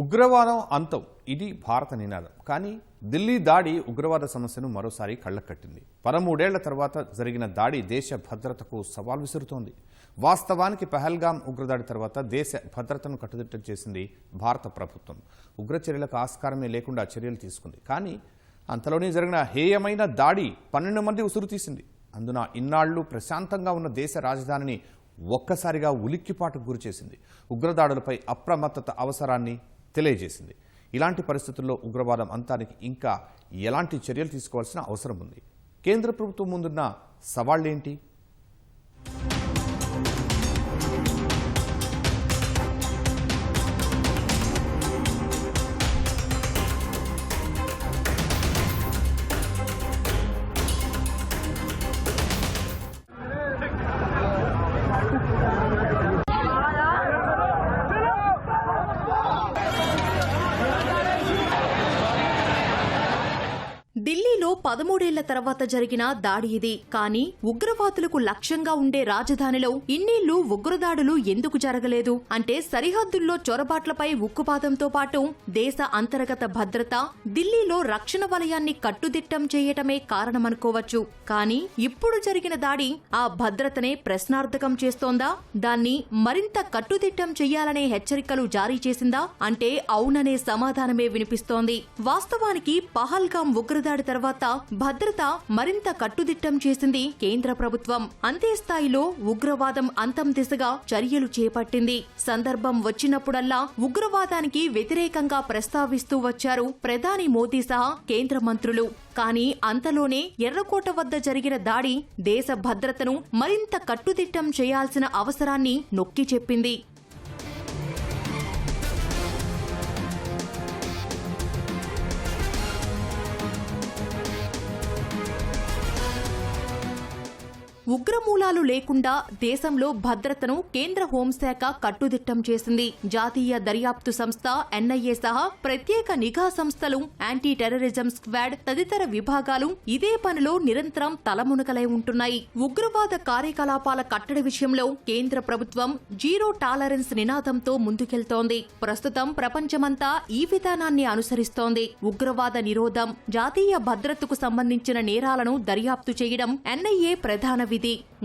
ఉగ్రవాదం అంతం ఇది భారత నినాదం. కానీ ఢిల్లీ దాడి ఉగ్రవాద సమస్యను మరోసారి కళ్లకట్టింది. 13 ఏళ్ల తర్వాత జరిగిన దాడి దేశ భద్రతకు సవాల్ విసురుతోంది. వాస్తవానికి పహల్గామ్ ఉగ్రదాడి తర్వాత దేశ భద్రతను కట్టుదిట్టం చేసింది భారత ప్రభుత్వం. ఉగ్రచర్యలకు ఆస్కారమే లేకుండా చర్యలు తీసుకుంది. కానీ అంతలోనే జరిగిన హేయమైన దాడి 12 మంది ఉసురు తీసింది. అందున ఇన్నాళ్లు ప్రశాంతంగా ఉన్న దేశ రాజధానిని ఒక్కసారిగా ఉలిక్కిపాటుకు గురిచేసింది. ఉగ్రదాడులపై అప్రమత్తత అవసరాన్ని తెలియజేసింది. ఇలాంటి పరిస్థితుల్లో ఉగ్రవాదం అంతానికి ఇంకా ఎలాంటి చర్యలు తీసుకోవాల్సిన అవసరం ఉంది? కేంద్ర ప్రభుత్వం ముందున్న సవాళ్లేంటి? ఢిల్లీలో 13 ఏళ్ల తర్వాత జరిగిన దాడి ఇది. కానీ ఉగ్రవాదులకు లక్ష్యంగా ఉండే రాజధానిలో ఇన్నేళ్లు ఉగ్రదాడులు ఎందుకు జరగలేదు అంటే సరిహద్దుల్లో చొరబాట్లపై ఉక్కుపాతంతో పాటు దేశ అంతర్గత భద్రత, ఢిల్లీలో రక్షణ వలయాన్ని కట్టుదిట్టం చేయటమే కారణమనుకోవచ్చు. కానీ ఇప్పుడు జరిగిన దాడి ఆ భద్రతనే ప్రశ్నార్థకం చేస్తోందా? దాన్ని మరింత కట్టుదిట్టం చెయ్యాలనే హెచ్చరికలు జారీ చేసిందా అంటే అవుననే సమాధానమే వినిపిస్తోంది. వాస్తవానికి పహల్గామ్ ఉగ్రదాడి తర్వాత భద్రత మరింత కట్టుదిట్టం చేసింది కేంద్ర ప్రభుత్వం. అంతే స్థాయిలో ఉగ్రవాదం అంతం దిశగా చర్యలు చేపట్టింది. సందర్భం వచ్చినప్పుడల్లా ఉగ్రవాదానికి వ్యతిరేకంగా ప్రస్తావిస్తూ వచ్చారు ప్రధాని మోదీ సహా కేంద్ర మంత్రులు. కానీ అంతలోనే ఎర్రకోట వద్ద జరిగిన దాడి దేశ భద్రతను మరింత కట్టుదిట్టం చేయాల్సిన అవసరాన్ని నొక్కి చెప్పింది. ఉగ్రమూలాలు లేకుండా దేశంలో భద్రతను కేంద్ర హోంశాఖ కట్టుదిట్టం చేసింది. జాతీయ దర్యాప్తు సంస్థ ఎన్ఐఏ సహా ప్రత్యేక నిఘా సంస్థలు, యాంటీ టెర్రరిజం స్క్వాడ్ తదితర విభాగాలు ఇదే పనిలో నిరంతరం తలమునకలై ఉంటున్నాయి. ఉగ్రవాద కార్యకలాపాల కట్టడి విషయంలో కేంద్ర ప్రభుత్వం జీరో టాలరెన్స్ నినాదంతో ముందుకెళ్తోంది. ప్రస్తుతం ప్రపంచమంతా ఈ విధానాన్ని అనుసరిస్తోంది. ఉగ్రవాద నిరోధం, జాతీయ భద్రతకు సంబంధించిన నేరాలను దర్యాప్తు చేయడం ఎన్ఐఏ ప్రధాన విధి.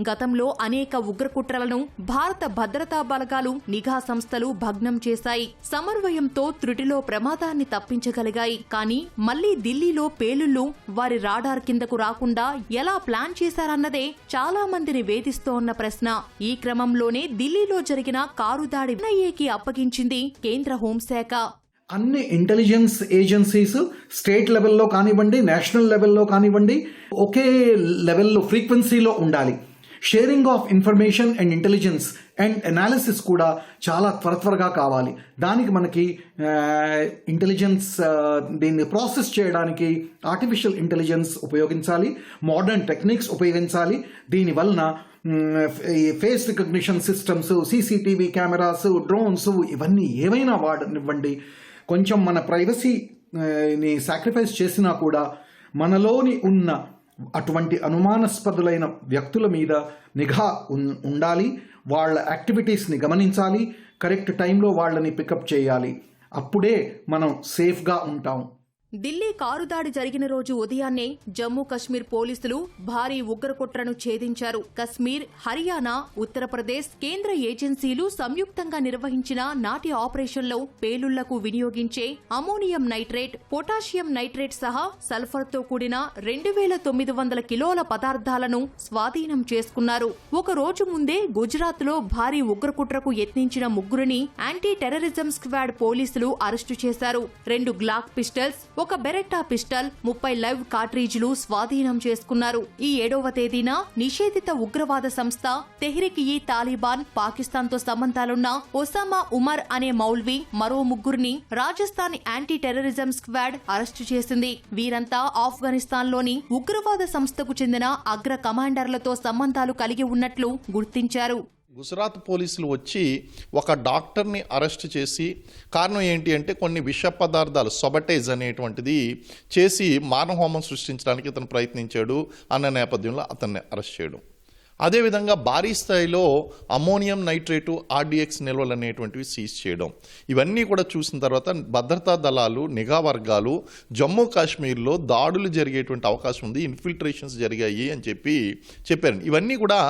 గతంలో అనేక ఉగ్రకుట్రలను భారత భద్రతా బలగాలు, నిఘా సంస్థలు భగ్నం చేశాయి. సమన్వయంతో త్రుటిలో ప్రమాదాన్ని తప్పించగలిగాయి. కానీ మళ్లీ ఢిల్లీలో పేలుళ్లు వారి రాడార్ కిందకు రాకుండా ఎలా ప్లాన్ చేశారన్నదే చాలా మందిని వేధిస్తోన్న ప్రశ్న. ఈ క్రమంలోనే ఢిల్లీలో జరిగిన కారు దాడి ఎన్ఐఏకి అప్పగించింది కేంద్ర హోంశాఖ. అన్ని ఇంటెలిజెన్స్ ఏజెన్సీస్ స్టేట్ లెవెల్లో కానివ్వండి, నేషనల్ లెవెల్లో కానివ్వండి, ఒకే లెవెల్లో ఫ్రీక్వెన్సీలో ఉండాలి. Sharing of information and intelligence and analysis కూడా చాలా త్వరగా కావాలి. దానికి మనకి ఇంటెలిజెన్స్ దీన్ని ప్రాసెస్ చేయడానికి ఆర్టిఫిషియల్ ఇంటెలిజెన్స్ ఉపయోగించాలి, మోడర్న్ టెక్నిక్స్ ఉపయోగించాలి. దీనివలన face recognition systems, CCTV cameras, drones ఇవన్నీ ఏవైనా వాడనివ్వండి. కొంచెం మన ప్రైవసీని సాక్రిఫైస్ చేసినా కూడా మనలోని ఉన్న అటువంటి అనుమానాస్పదులైన వ్యక్తుల మీద నిఘా ఉండాలి. వాళ్ళ యాక్టివిటీస్ని గమనించాలి, కరెక్ట్ టైంలో వాళ్ళని పికప్ చేయాలి. అప్పుడే మనం సేఫ్గా ఉంటాం. ఢిల్లీ కారు దాడి జరిగిన రోజు ఉదయాన్నే జమ్మూ కశ్మీర్ పోలీసులు భారీ ఉగ్రకుట్రను ఛేదించారు. కశ్మీర్, హర్యానా, ఉత్తరప్రదేశ్ కేంద్ర ఏజెన్సీలు సంయుక్తంగా నిర్వహించిన నాటి ఆపరేషన్లో పేలుళ్లకు వినియోగించే అమోనియం నైట్రేట్, పొటాషియం నైట్రేట్ సహా సల్ఫర్తో కూడిన 2900 కిలోల పదార్థాలను స్వాధీనం చేసుకున్నారు. ఒక రోజు ముందే గుజరాత్లో భారీ ఉగ్రకుట్రకు యత్నించిన ముగ్గురిని యాంటీ టెర్రరిజం స్క్వాడ్ పోలీసులు అరెస్టు చేశారు. 2 గ్లాక్ పిస్టల్స్, ఒక బెరెట్టా పిస్టల్, 30 లైవ్ కార్ట్రిడ్జ్లు స్వాధీనం చేసుకున్నారు. ఈ 7వ తేదీన నిషేధిత ఉగ్రవాద సంస్థ తెహ్రీక్-ఈ-తాలిబాన్, పాకిస్తాన్తో సంబంధాలున్న ఒసామా ఉమర్ అనే మౌల్వీ, మరో ముగ్గురిని Rajasthan anti terrorism squad arrest చేసింది. వీరంతా ఆఫ్ఘనిస్తాన్లోని ఉగ్రవాద సంస్థకు చెందిన అగ్ర కమాండర్లతో సంబంధాలు కలిగి ఉన్నట్లు గుర్తించారు. గుజరాత్ పోలీసులు వచ్చి ఒక డాక్టర్ని అరెస్ట్ చేసి, కారణం ఏంటి అంటే కొన్ని విష పదార్థాలు సొబటైజ్ అనేటువంటిది చేసి మానవహోమం సృష్టించడానికి ఇతను ప్రయత్నించాడు అన్న నేపథ్యంలో అతన్ని అరెస్ట్ చేయడం. అదేవిధంగా భారీ స్థాయిలో అమ్మోనియం నైట్రేటు ఆర్డీఎక్స్ నిల్వలు అనేటువంటివి సీజ్ చేయడం, ఇవన్నీ కూడా చూసిన తర్వాత భద్రతా దళాలు, నిఘా వర్గాలు జమ్మూ కాశ్మీర్లో దాడులు జరిగేటువంటి అవకాశం ఉంది, ఇన్ఫిల్ట్రేషన్స్ జరిగాయి అని చెప్పారు. ఇవన్నీ కూడా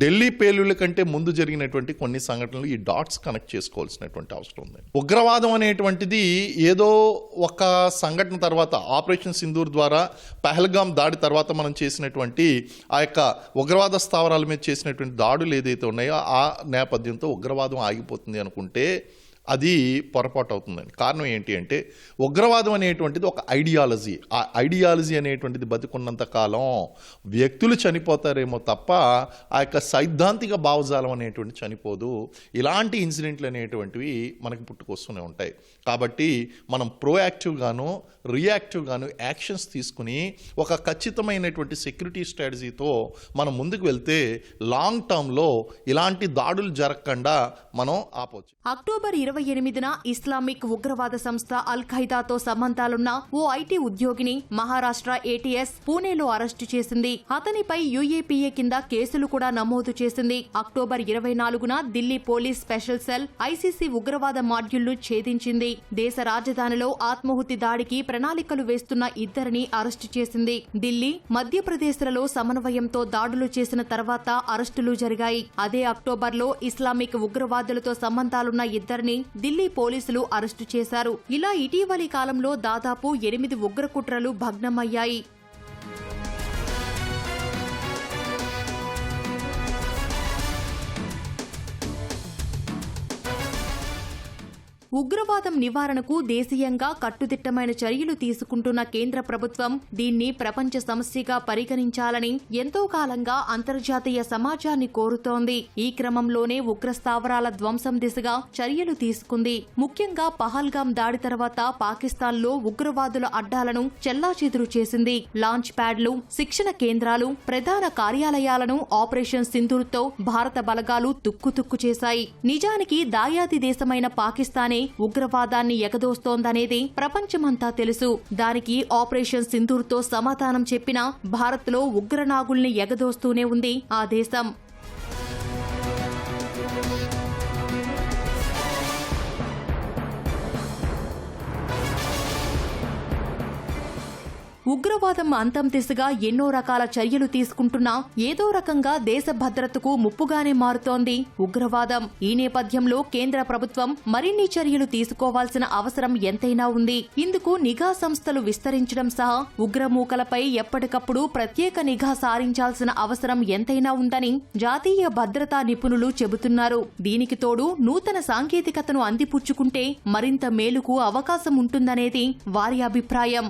ఢిల్లీ పేలుళ్ల కంటే ముందు జరిగినటువంటి కొన్ని సంఘటనలు. ఈ డాట్స్ కనెక్ట్ చేసుకోవాల్సినటువంటి అవసరం ఉంది. ఉగ్రవాదం అనేటువంటిది ఏదో ఒక సంఘటన తర్వాత, ఆపరేషన్ సింధూర్ ద్వారా పహల్గాం దాడి తర్వాత మనం చేసినటువంటి ఆ యొక్క ఉగ్రవాద స్థావరాల మీద చేసినటువంటి దాడులు ఏదైతే ఉన్నాయో ఆ నేపథ్యంతో ఉగ్రవాదం ఆగిపోతుంది అనుకుంటే అది పొరపాటు అవుతుందండి. కారణం ఏంటి అంటే ఉగ్రవాదం అనేటువంటిది ఒక ఐడియాలజీ. ఆ ఐడియాలజీ అనేటువంటిది బతికున్నంత కాలం వ్యక్తులు చనిపోతారేమో తప్ప ఆ యొక్క సైద్ధాంతిక భావజాలం అనేటువంటి చనిపోదు. ఇలాంటి ఇన్సిడెంట్లు అనేటువంటివి మనకి పుట్టుకొస్తూనే ఉంటాయి. కాబట్టి మనం ప్రోయాక్టివ్గాను రియాక్టివ్గాను యాక్షన్స్ తీసుకుని ఒక ఖచ్చితమైనటువంటి సెక్యూరిటీ స్ట్రాటజీతో మనం ముందుకు వెళ్తే లాంగ్ టర్మ్లో ఇలాంటి దాడులు జరగకుండా మనం ఆపవచ్చు. అక్టోబర్ 28న ఇస్లామిక్ ఉగ్రవాద సంస్థ అల్ ఖైదాతో సంబంధాలున్న ఓ ఐటీ ఉద్యోగిని మహారాష్ట్ర ఏటీఎస్ పూణేలో అరెస్టు చేసింది. అతనిపై యూఏపీఏ కింద కేసులు కూడా నమోదు చేసింది. అక్టోబర్ 24న Delhi police special cell ICC ఉగ్రవాద మాడ్యూల్ను ఛేదించింది. దేశ రాజధానిలో ఆత్మాహుతి దాడికి ప్రణాళికలు వేస్తున్న ఇద్దరిని అరెస్టు చేసింది. ఢిల్లీ, మధ్యప్రదేశ్లలో సమన్వయంతో దాడులు చేసిన తర్వాత అరెస్టులు జరిగాయి. అదే అక్టోబర్లో ఇస్లామిక్ ఉగ్రవాదులతో సంబంధాలున్న ఇద్దరిని ఢిల్లీ పోలీసులు అరెస్టు చేశారు. ఇలా ఇటీవలి కాలంలో దాదాపు 8 ఉగ్రకుట్రలు భగ్నమయ్యాయి. ఉగ్రవాదం నివారణకు దేశీయంగా కట్టుదిట్టమైన చర్యలు తీసుకుంటున్న కేంద్ర ప్రభుత్వం దీన్ని ప్రపంచ సమస్యగా పరిగణించాలని ఎంతో కాలంగా అంతర్జాతీయ సమాజాన్ని కోరుతోంది. ఈ క్రమంలోనే ఉగ్రస్థావరాల ధ్వంసం దిశగా చర్యలు తీసుకుంది. ముఖ్యంగా పహల్గాం దాడి తర్వాత పాకిస్తాన్లో ఉగ్రవాదుల అడ్డాలను చెల్లాచెదురు చేసింది. లాంచ్ ప్యాడ్లు, శిక్షణ కేంద్రాలు, ప్రధాన కార్యాలయాలను ఆపరేషన్ సింధూర్తో భారత బలగాలు తుక్కు చేశాయి. నిజానికి దాయాది దేశమైన పాకిస్తానే ఉగ్రవాదాన్ని ఎగదోస్తోందనేది ప్రపంచమంతా తెలుసు. దానికి ఆపరేషన్ సింధూర్తో సమాధానం చెప్పినా భారత్లో ఉగ్రనాగుల్ని ఎగదోస్తూనే ఉంది ఆ దేశం. ఉగ్రవాదం అంతం దిశగా ఎన్నో రకాల చర్యలు తీసుకుంటున్నా ఏదో రకంగా దేశ భద్రతకు ముప్పుగానే మారుతోంది ఉగ్రవాదం. ఈ నేపథ్యంలో కేంద్ర ప్రభుత్వం మరిన్ని చర్యలు తీసుకోవాల్సిన అవసరం ఎంతైనా ఉంది. ఇందుకు నిఘా సంస్థలు విస్తరించడం సహా ఉగ్రమూకలపై ఎప్పటికప్పుడు ప్రత్యేక నిఘా సారించాల్సిన అవసరం ఎంతైనా ఉందని జాతీయ భద్రతా నిపుణులు చెబుతున్నారు. దీనికి తోడు నూతన సాంకేతికతను అందిపుచ్చుకుంటే మరింత మేలుకు అవకాశం ఉంటుందనేది వారి అభిప్రాయం.